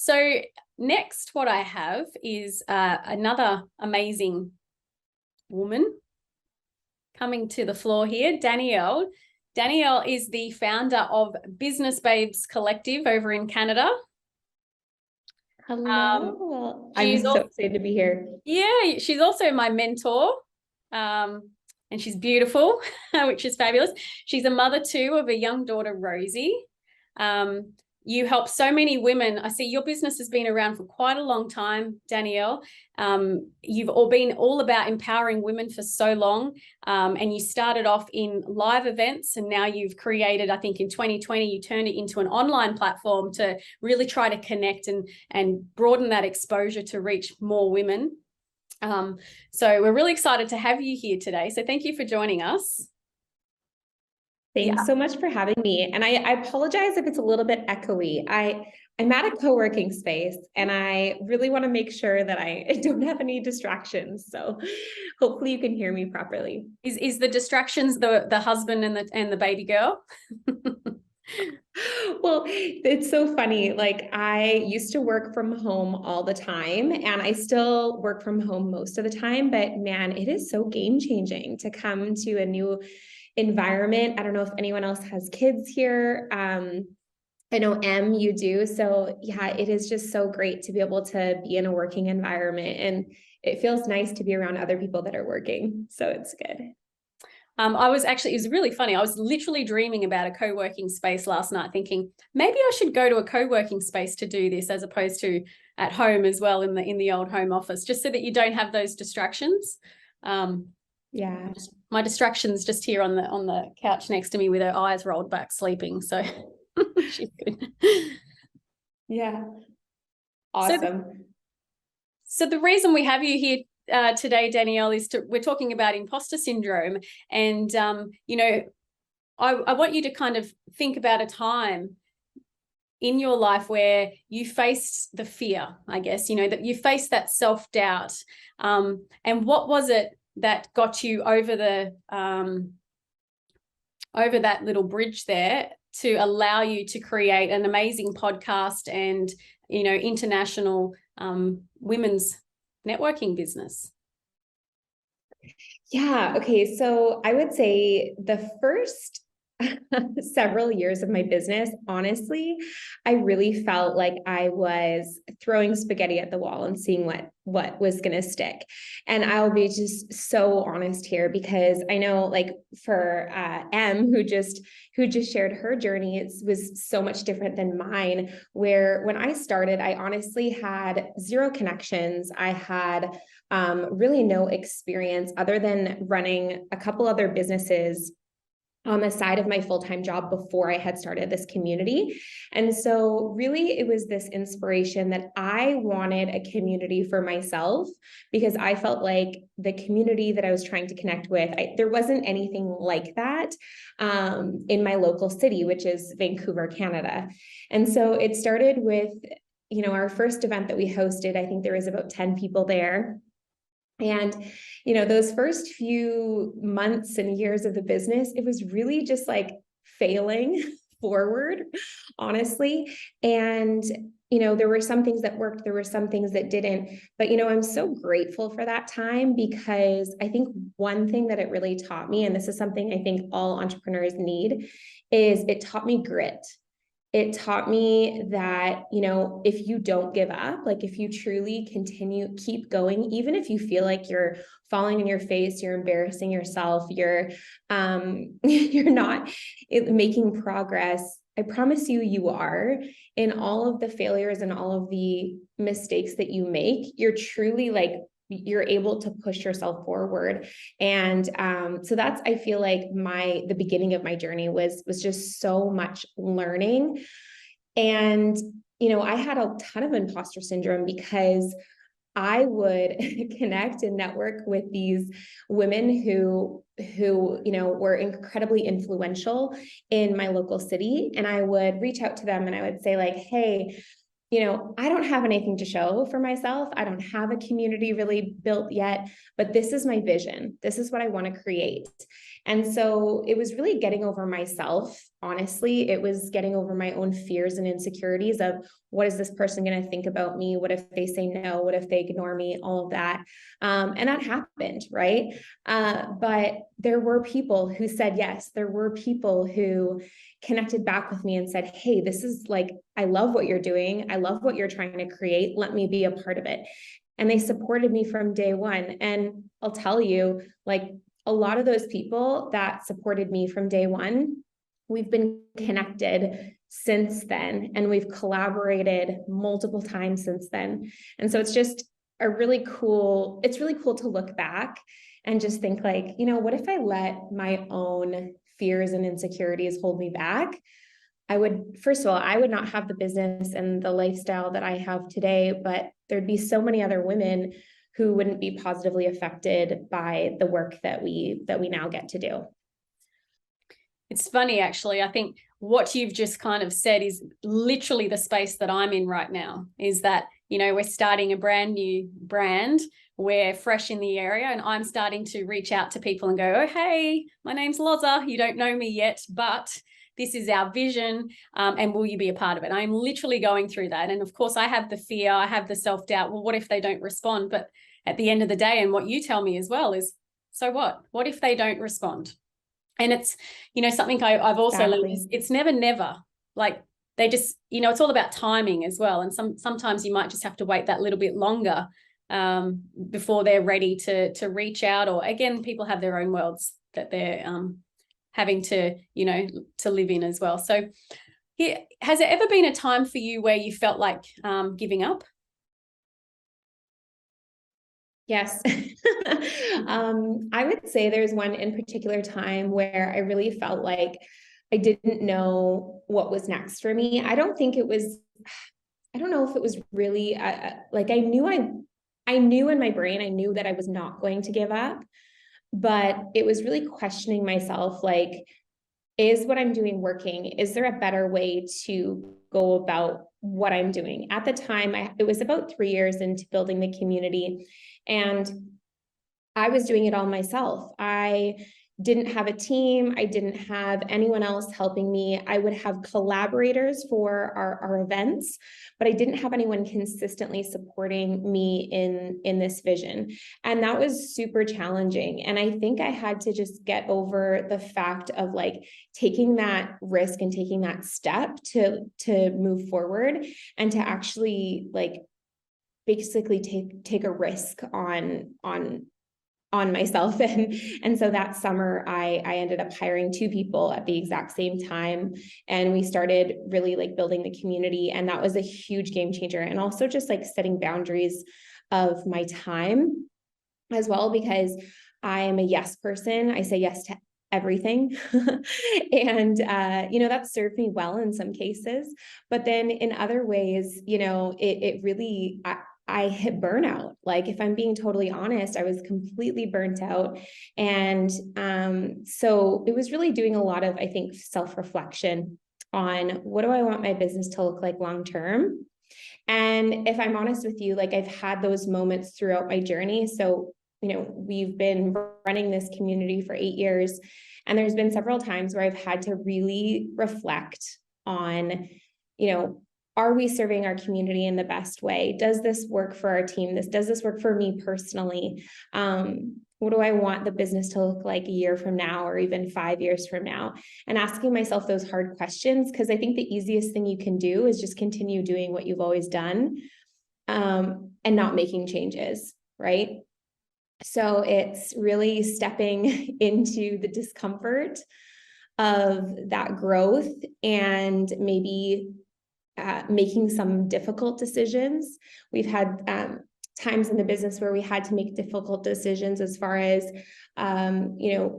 So next, what I have is another amazing woman coming to the floor here, Danielle. Danielle is the founder of Business Babes Collective over in Canada. Hello. I'm so excited to be here. Yeah, she's also my mentor. And she's beautiful, which is fabulous. She's a mother too of a young daughter, Rosie. You help so many women. I see your business has been around for quite a long time, Danielle. You've all been all about empowering women for so long. And you started off in live events, and now you've created, I think in 2020, you turned it into an online platform to really try to connect and broaden that exposure to reach more women. So we're really excited to have you here today. So thank you for joining us. Thanks so much for having me. And I apologize if it's a little bit echoey. I'm at a co-working space and I really want to make sure that I don't have any distractions. So hopefully you can hear me properly. Is the distractions the husband and the baby girl? Well, it's so funny. Like, I used to work from home all the time, and I still work from home most of the time, but man, it is so game changing to come to a new environment. I don't know if anyone else has kids here. I know you do. So yeah, it is just so great to be able to be in a working environment, and it feels nice to be around other people that are working. So it's good. It was really funny. I was literally dreaming about a co-working space last night, thinking maybe I should go to a co-working space to do this as opposed to at home as well in the old home office, just so that you don't have those distractions. Yeah. My distraction's just here on the couch next to me with her eyes rolled back, sleeping. So she's good. Yeah. Awesome. So the reason we have you here today, Danielle, is we're talking about imposter syndrome. And, I want you to kind of think about a time in your life where you faced the fear, I guess, that you faced that self-doubt. And what was it that got you over that little bridge there to allow you to create an amazing podcast and, international women's networking business? Yeah. Okay. So I would say the first several years of my business, honestly, I really felt like I was throwing spaghetti at the wall and seeing what was going to stick. And I'll be just so honest here, because I know, like, for who just shared her journey, it was so much different than mine, where when I started, I honestly had zero connections. I had really no experience other than running a couple other businesses on the side of my full-time job before I had started this community. And so really it was this inspiration that I wanted a community for myself, because I felt like the community that I was trying to connect with, there wasn't anything like that in my local city, which is Vancouver, Canada. And so it started with, our first event that we hosted. I think there was about 10 people there. And, those first few months and years of the business, it was really just like failing forward, honestly. And, there were some things that worked, there were some things that didn't, but, I'm so grateful for that time, because I think one thing that it really taught me, and this is something I think all entrepreneurs need, is it taught me grit. It taught me that, if you don't give up, like if you truly keep going, even if you feel like you're falling in your face, you're embarrassing yourself, you're not making progress, I promise you are. In all of the failures and all of the mistakes that you make, you're truly you're able to push yourself forward. And so that's, I feel like the beginning of my journey was just so much learning. And, I had a ton of imposter syndrome, because I would connect and network with these women who were incredibly influential in my local city. And I would reach out to them and I would say, like, hey, I don't have anything to show for myself. I don't have a community really built yet, but this is my vision. This is what I want to create. And so it was really getting over myself honestly, it was getting over my own fears and insecurities of, what is this person going to think about me? What if they say no? What if they ignore me? All of that. And that happened, right? But there were people who said yes. There were people who connected back with me and said, hey, this is like, I love what you're doing. I love what you're trying to create. Let me be a part of it. And they supported me from day one. And I'll tell you, like, a lot of those people that supported me from day one, we've been connected since then, and we've collaborated multiple times since then. And so it's just it's really cool to look back and just think like, what if I let my own fears and insecurities hold me back? First of all, I would not have the business and the lifestyle that I have today, but there'd be so many other women who wouldn't be positively affected by the work that we now get to do. It's funny, actually. I think what you've just kind of said is literally the space that I'm in right now, is that, we're starting a brand new brand. We're fresh in the area, and I'm starting to reach out to people and go, oh, hey, my name's Loza. You don't know me yet, but this is our vision. And will you be a part of it? I'm literally going through that. And of course, I have the fear, I have the self-doubt. Well, what if they don't respond? But at the end of the day, and what you tell me as well is, so what? What if they don't respond? And it's, something I've also learned is it's never. Like, they just, it's all about timing as well. And sometimes you might just have to wait that little bit longer before they're ready to reach out. Or again, people have their own worlds that they're having to, to live in as well. So has there ever been a time for you where you felt like giving up? Yes. I would say there's one in particular time where I really felt like I didn't know what was next for me. I don't know if it was really like I knew in my brain, I knew that I was not going to give up, but it was really questioning myself, like, is what I'm doing working? Is there a better way to go about what I'm doing? At the time, it was about 3 years into building the community, and I was doing it all myself. I didn't have a team. I didn't have anyone else helping me. I would have collaborators for our events, but I didn't have anyone consistently supporting me in this vision. And that was super challenging. And I think I had to just get over the fact of like taking that risk and taking that step to move forward and to actually like basically take a risk on myself. And so that summer I ended up hiring 2 people at the exact same time. And we started really like building the community. And that was a huge game changer. And also just like setting boundaries of my time as well, because I am a yes person. I say yes to everything. And, that served me well in some cases, but then in other ways, it really, I hit burnout. Like, if I'm being totally honest, I was completely burnt out. And so it was really doing a lot of, I think, self-reflection on what do I want my business to look like long-term? And if I'm honest with you, like, I've had those moments throughout my journey. So, we've been running this community for 8 years, and there's been several times where I've had to really reflect on, are we serving our community in the best way? Does this work for our team? Does this work for me personally? What do I want the business to look like a year from now, or even 5 years from now? And asking myself those hard questions, because I think the easiest thing you can do is just continue doing what you've always done, and not making changes, right? So it's really stepping into the discomfort of that growth and maybe making some difficult decisions. We've had times in the business where we had to make difficult decisions as far as, the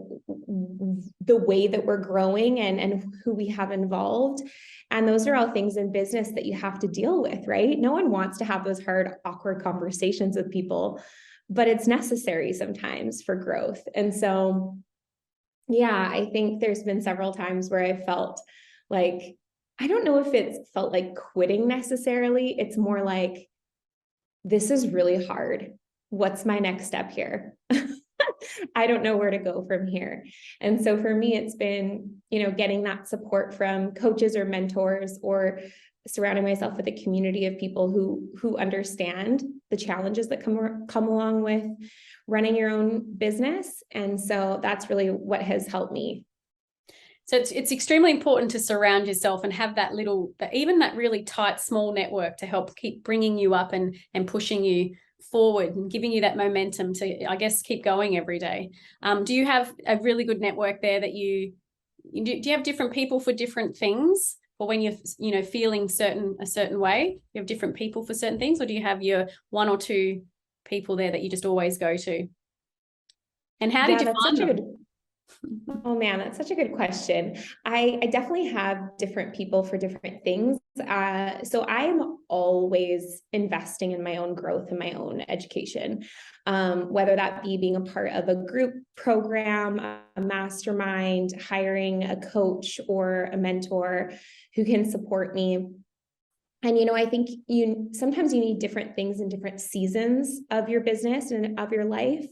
way that we're growing and who we have involved. And those are all things in business that you have to deal with, right? No one wants to have those hard, awkward conversations with people, but it's necessary sometimes for growth. And so, yeah, I think there's been several times where I felt like, I don't know if it felt like quitting necessarily. It's more like, this is really hard. What's my next step here? I don't know where to go from here. And so for me, it's been, getting that support from coaches or mentors, or surrounding myself with a community of people who understand the challenges that come along with running your own business. And so that's really what has helped me. So it's extremely important to surround yourself and have that even that really tight, small network to help keep bringing you up and pushing you forward and giving you that momentum to, I guess, keep going every day. Do you have a really good network there that do you have different people for different things? Or when you're feeling a certain way, you have different people for certain things, or do you have your one or two people there that you just always go to? And how did you find them? Oh man, that's such a good question. I definitely have different people for different things. So I'm always investing in my own growth and my own education, whether that be being a part of a group program, a mastermind, hiring a coach or a mentor who can support me. And, I think sometimes you need different things in different seasons of your business and of your life,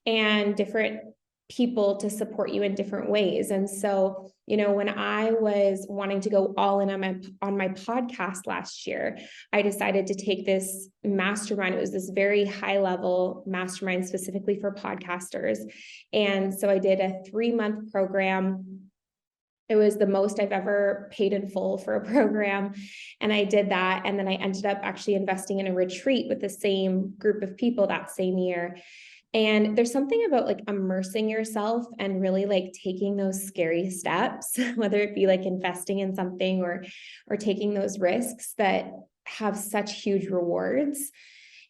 and different people to support you in different ways. And so, when I was wanting to go all in on my podcast last year, I decided to take this mastermind. It was this very high level mastermind specifically for podcasters. And so I did a 3-month program. It was the most I've ever paid in full for a program. And I did that. And then I ended up actually investing in a retreat with the same group of people that same year. And there's something about like immersing yourself and really like taking those scary steps, whether it be like investing in something or taking those risks that have such huge rewards.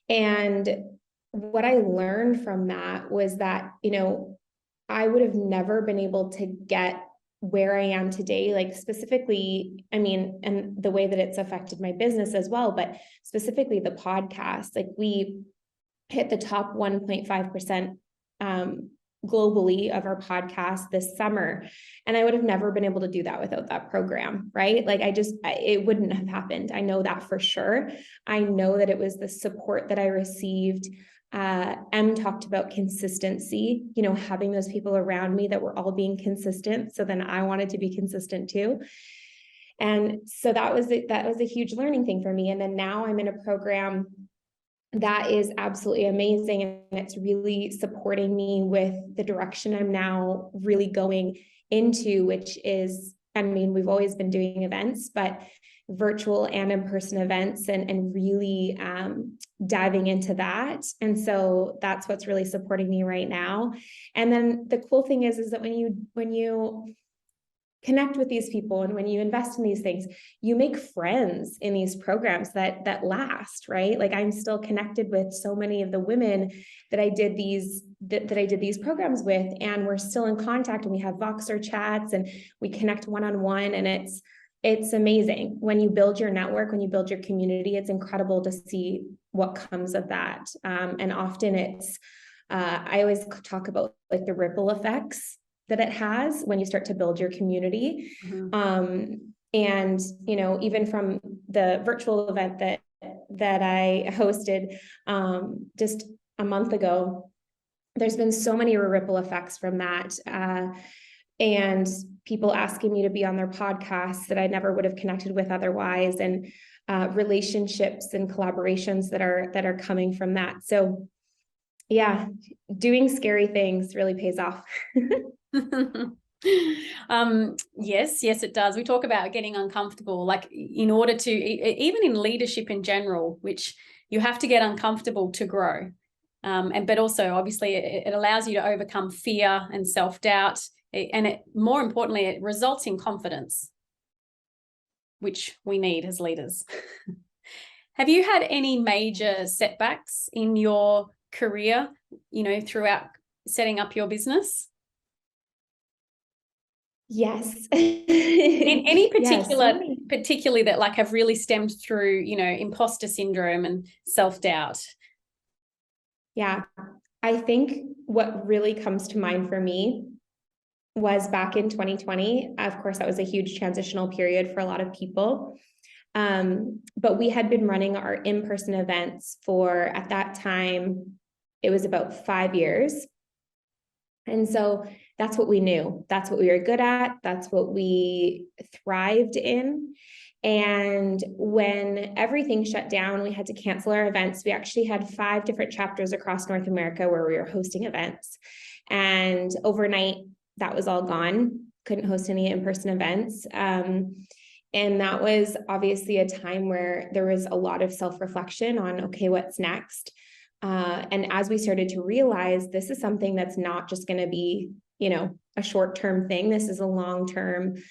And what I learned from that was that, I would have never been able to get where I am today, like specifically, and the way that it's affected my business as well, but specifically the podcast, like we hit the top 1.5% globally of our podcast this summer. And I would have never been able to do that without that program, right? Like it wouldn't have happened. I know that for sure. I know that it was the support that I received. Em talked about consistency, having those people around me that were all being consistent. So then I wanted to be consistent too. And so that was a huge learning thing for me. And then now I'm in a program that is absolutely amazing. And it's really supporting me with the direction I'm now really going into, which is, we've always been doing events, but virtual and in-person events, and really diving into that. And so that's what's really supporting me right now. And then the cool thing is that when you connect with these people and when you invest in these things, you make friends in these programs that last, right? Like I'm still connected with so many of the women that I did these programs with, and we're still in contact, and we have Voxer chats and we connect one-on-one, and it's amazing. When you build your network, when you build your community, it's incredible to see what comes of that. And often it's, I always talk about like the ripple effects that it has when you start to build your community. Mm-hmm. And, even from the virtual event that I hosted just a month ago, there's been so many ripple effects from that. And people asking me to be on their podcasts that I never would have connected with otherwise, and relationships and collaborations that are coming from that. So yeah, doing scary things really pays off. Yes, it does. We talk about getting uncomfortable, like in order to, even in leadership in general, which you have to get uncomfortable to grow. But also obviously it allows you to overcome fear and self-doubt. And more importantly, it results in confidence, which we need as leaders. Have you had any major setbacks in your career, throughout setting up your business? Yes. In any particularly that like have really stemmed through, imposter syndrome and self-doubt? Yeah. I think what really comes to mind for me was back in 2020. Of course, that was a huge transitional period for a lot of people. But we had been running our in-person events for, at that time, it was about 5 years. And so that's what we knew. That's what we were good at. That's what we thrived in. And when everything shut down, we had to cancel our events. We actually had 5 different chapters across North America where we were hosting events. And overnight, that was all gone. Couldn't host any in-person events. And that was obviously a time where there was a lot of self-reflection on, okay, what's next? And as we started to realize this is something that's not just going to be, a short-term thing. This is a long-term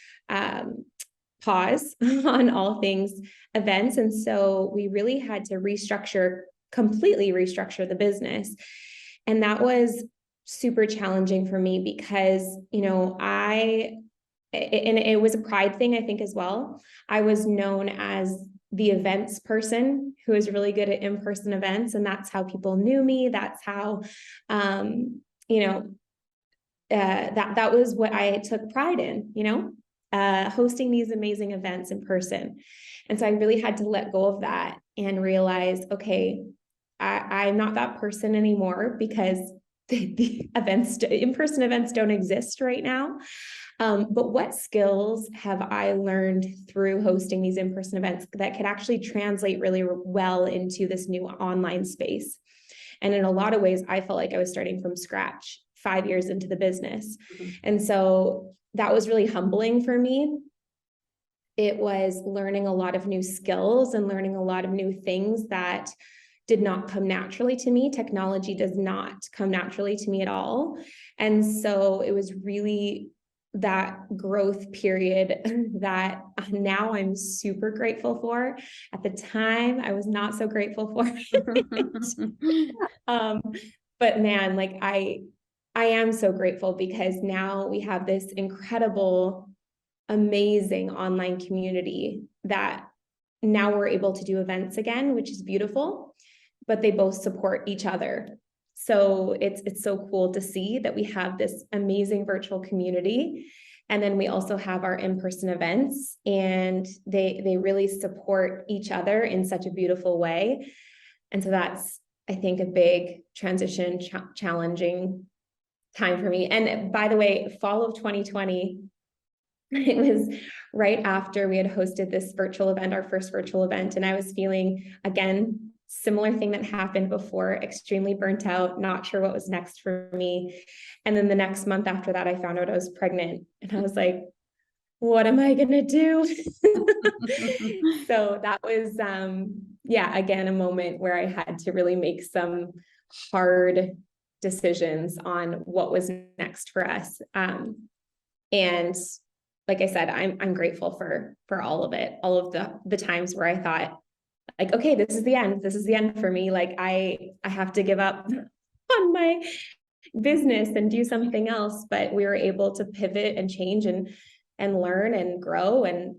pause on all things events. And so we really had to completely restructure the business. And that was super challenging for me because, and it was a pride thing, I think, as well. I was known as the events person who was really good at in-person events. And that's how people knew me. That's how, that was what I took pride in, hosting these amazing events in person. And so I really had to let go of that and realize, okay, I'm not that person anymore because the in-person events don't exist right now. But what skills have I learned through hosting these in-person events that could actually translate really well into this new online space? And in a lot of ways, I felt like I was starting from scratch 5 years into the business. Mm-hmm. And so that was really humbling for me. It was learning a lot of new skills and learning a lot of new things that did not come naturally to me. Technology does not come naturally to me at all. And so it was really that growth period that now I'm super grateful for. At the time, I was not so grateful for it. But man, like I am so grateful because now we have this incredible, amazing online community that now we're able to do events again, which is beautiful, but they both support each other. So it's so cool to see that we have this amazing virtual community. And then we also have our in-person events, and they really support each other in such a beautiful way. And so that's, I think, a big transition, challenging time for me. And by the way, fall of 2020, it was right after we had hosted this virtual event, our first virtual event. And I was feeling, again, similar thing that happened before, extremely burnt out, not sure what was next for me. And then the next month after that, I found out I was pregnant. And I was like, what am I going to do? So that was, again, a moment where I had to really make some hard decisions on what was next for us. And like I said, I'm grateful for all of it, all of the times where I thought, like, okay, this is the end. This is the end for me. Like I have to give up on my business and do something else. But we were able to pivot and change and learn and grow. And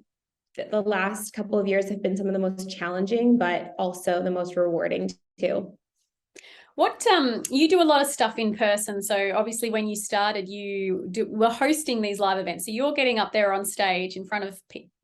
the last couple of years have been some of the most challenging, but also the most rewarding too. What you do a lot of stuff in person. So obviously when you started, were hosting these live events. So you're getting up there on stage in front of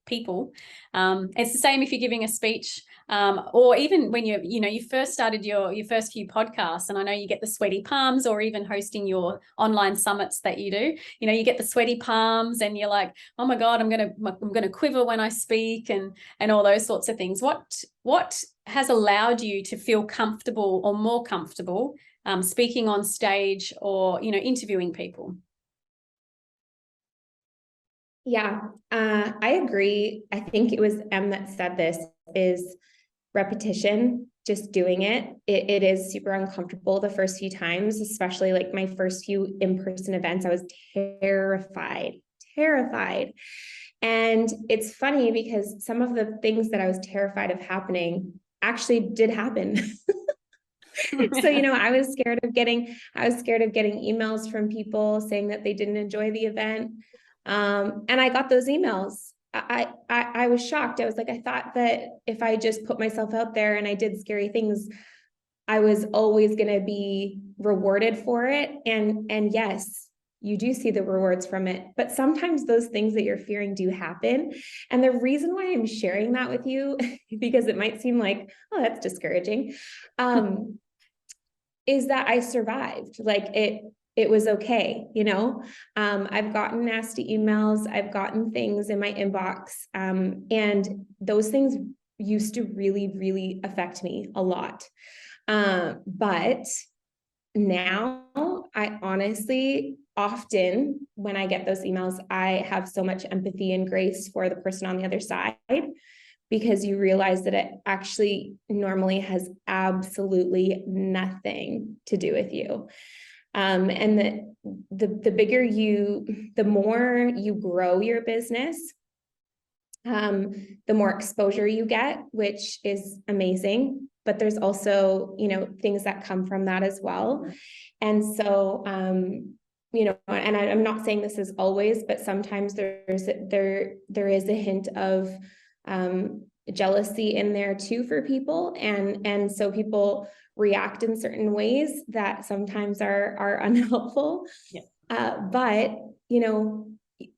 people. It's the same if you're giving a speech, or even when you first started your first few podcasts, and I know you get the sweaty palms, or even hosting your online summits that you do, you get the sweaty palms and you're like, oh my God, I'm gonna quiver when I speak, and all those sorts of things. What has allowed you to feel comfortable or more comfortable speaking on stage or interviewing people? Yeah, I agree. I think it was Em that said this, is repetition, just doing it. It is super uncomfortable the first few times, especially like my first few in-person events. I was terrified. And it's funny because some of the things that I was terrified of happening actually did happen. So, I was scared of getting emails from people saying that they didn't enjoy the event. And I got those emails. I was shocked. I was like, I thought that if I just put myself out there and I did scary things, I was always going to be rewarded for it. And yes, you do see the rewards from it, but sometimes those things that you're fearing do happen. And the reason why I'm sharing that with you, because it might seem like, oh, that's discouraging, is that I survived. Like it was okay. I've gotten nasty emails, I've gotten things in my inbox, and those things used to really, really affect me a lot. But now I honestly, often when I get those emails, I have so much empathy and grace for the person on the other side, because you realize that it actually normally has absolutely nothing to do with you. And the more you grow your business, the more exposure you get, which is amazing. But there's also, things that come from that as well. And so, and I'm not saying this is always, but sometimes there is a hint of jealousy in there too for people. And so people react in certain ways that sometimes are unhelpful. Yeah. But,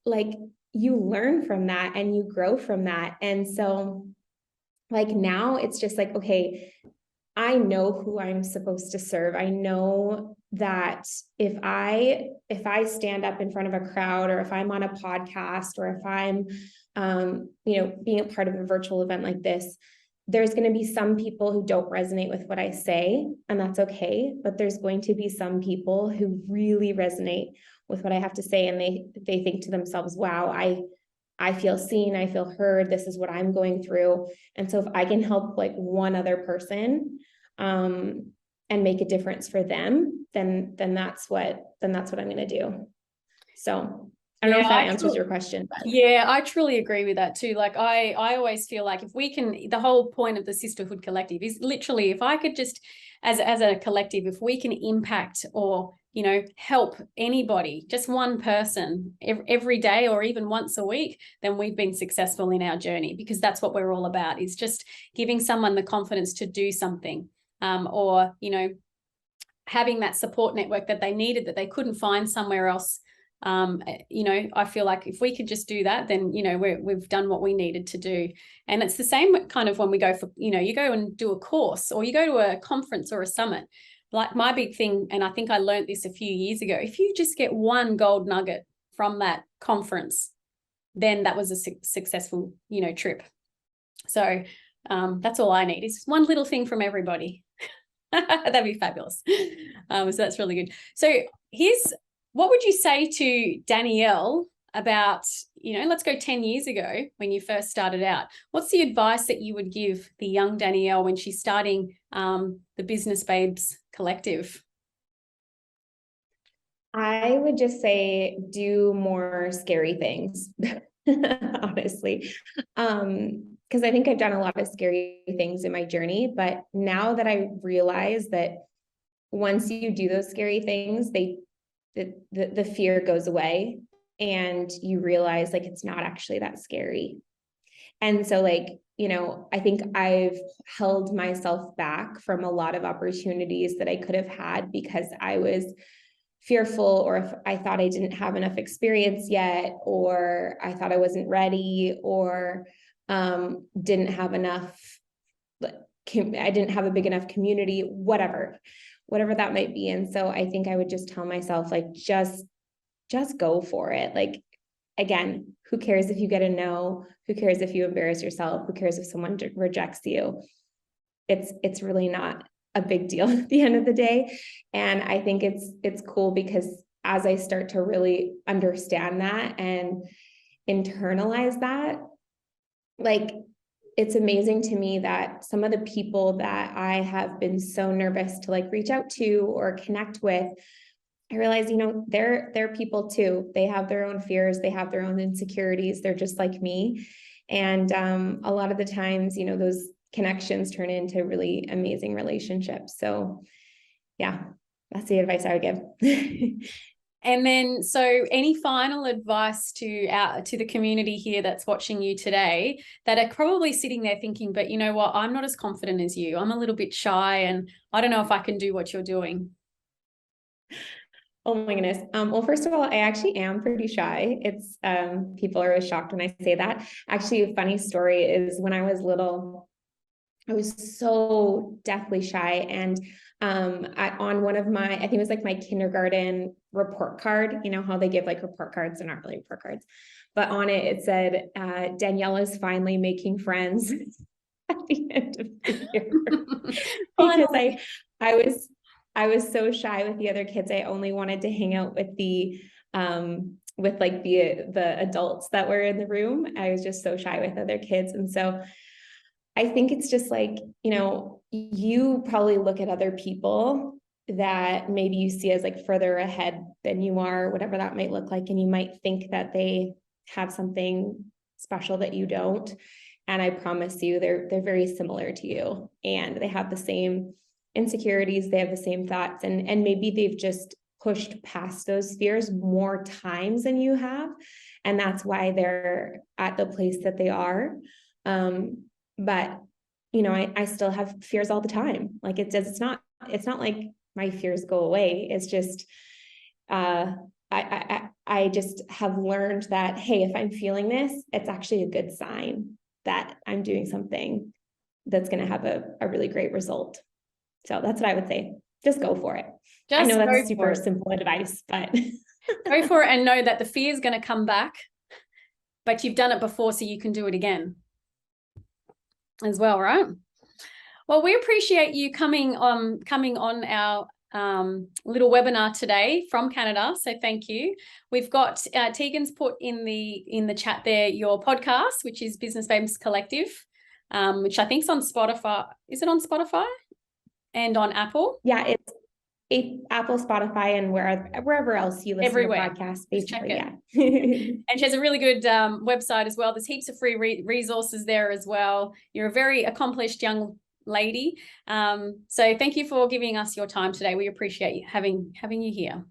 like, you learn from that and you grow from that. And so, like, now it's just like, okay, I know who I'm supposed to serve. I know that if I stand up in front of a crowd, or if I'm on a podcast, or if I'm, being a part of a virtual event like this, there's going to be some people who don't resonate with what I say, and that's okay. But there's going to be some people who really resonate with what I have to say. And they think to themselves, wow, I feel seen, I feel heard, this is what I'm going through. And so if I can help like one other person, and make a difference for them, then that's what I'm going to do. So I don't know if that answers your question. But. Yeah, I truly agree with that too. Like I always feel like if we can, the whole point of the Sisterhood Collective is literally, if I could just, as a collective, if we can impact or, help anybody, just one person every day, or even once a week, then we've been successful in our journey, because that's what we're all about, is just giving someone the confidence to do something, or, having that support network that they needed, that they couldn't find somewhere else. I feel like if we could just do that, then, we've done what we needed to do. And it's the same kind of when we go for, you go and do a course, or you go to a conference or a summit. Like my big thing, and I think I learned this a few years ago, if you just get one gold nugget from that conference, then that was a successful, trip. So that's all I need, is one little thing from everybody. That'd be fabulous. So that's really good. So what would you say to Danielle about, let's go 10 years ago when you first started out? What's the advice that you would give the young Danielle when she's starting the Business Babes Collective? I would just say, do more scary things, honestly. Because I think I've done a lot of scary things in my journey, but now that I realize that once you do those scary things, the fear goes away, and you realize like it's not actually that scary. And so, like, I think I've held myself back from a lot of opportunities that I could have had because I was fearful, or if I thought I didn't have enough experience yet, or I thought I wasn't ready, or didn't have enough, I didn't have a big enough community, whatever that might be. And so I think I would just tell myself, like, just go for it. Like, again, who cares if you get a no? Who cares if you embarrass yourself? Who cares if someone rejects you? It's really not a big deal at the end of the day. And I think it's cool, because as I start to really understand that and internalize that, like, it's amazing to me that some of the people that I have been so nervous to like reach out to or connect with, I realize, they're people too. They have their own fears. They have their own insecurities. They're just like me. And a lot of the times, those connections turn into really amazing relationships. So yeah, that's the advice I would give. And then, so any final advice to the community here that's watching you today, that are probably sitting there thinking, but you know what, I'm not as confident as you. I'm a little bit shy, and I don't know if I can do what you're doing. Oh my goodness. Well, first of all, I actually am pretty shy. It's people are always shocked when I say that. Actually, a funny story is when I was little, I was so deathly shy. And on one of my, I think it was like my kindergarten report card, you know how they give like report cards, they're not really report cards, but on it, it said, Danielle is finally making friends at the end of the year. Because I was so shy with the other kids. I only wanted to hang out with the with like the adults that were in the room. I was just so shy with other kids. And so I think it's just like, you know, you probably look at other people that maybe you see as like further ahead than you are, whatever that might look like. And you might think that they have something special that you don't. And I promise you, they're very similar to you, and they have the same insecurities, they have the same thoughts, and maybe they've just pushed past those fears more times than you have. And that's why they're at the place that they are. But you know, I still have fears all the time. Like it's not like my fears go away. It's just I just have learned that, hey, if I'm feeling this, it's actually a good sign that I'm doing something that's going to have a really great result. So that's what I would say. Just go for it. I know that's super simple advice, but go for it, and know that the fear is going to come back, but you've done it before, so you can do it again as well, right? Well, we appreciate you coming on our little webinar today from Canada. So thank you. We've got Tegan's put in the chat there your podcast, which is Business Babes Collective, which I think is on Spotify. Is it on Spotify and on Apple? Yeah, it's Apple, Spotify, and wherever else you listen Everywhere. to podcasts, basically. Yeah. And she has a really good website as well. There's heaps of free resources there as well. You're a very accomplished young lady. So thank you for giving us your time today. We appreciate you having you here.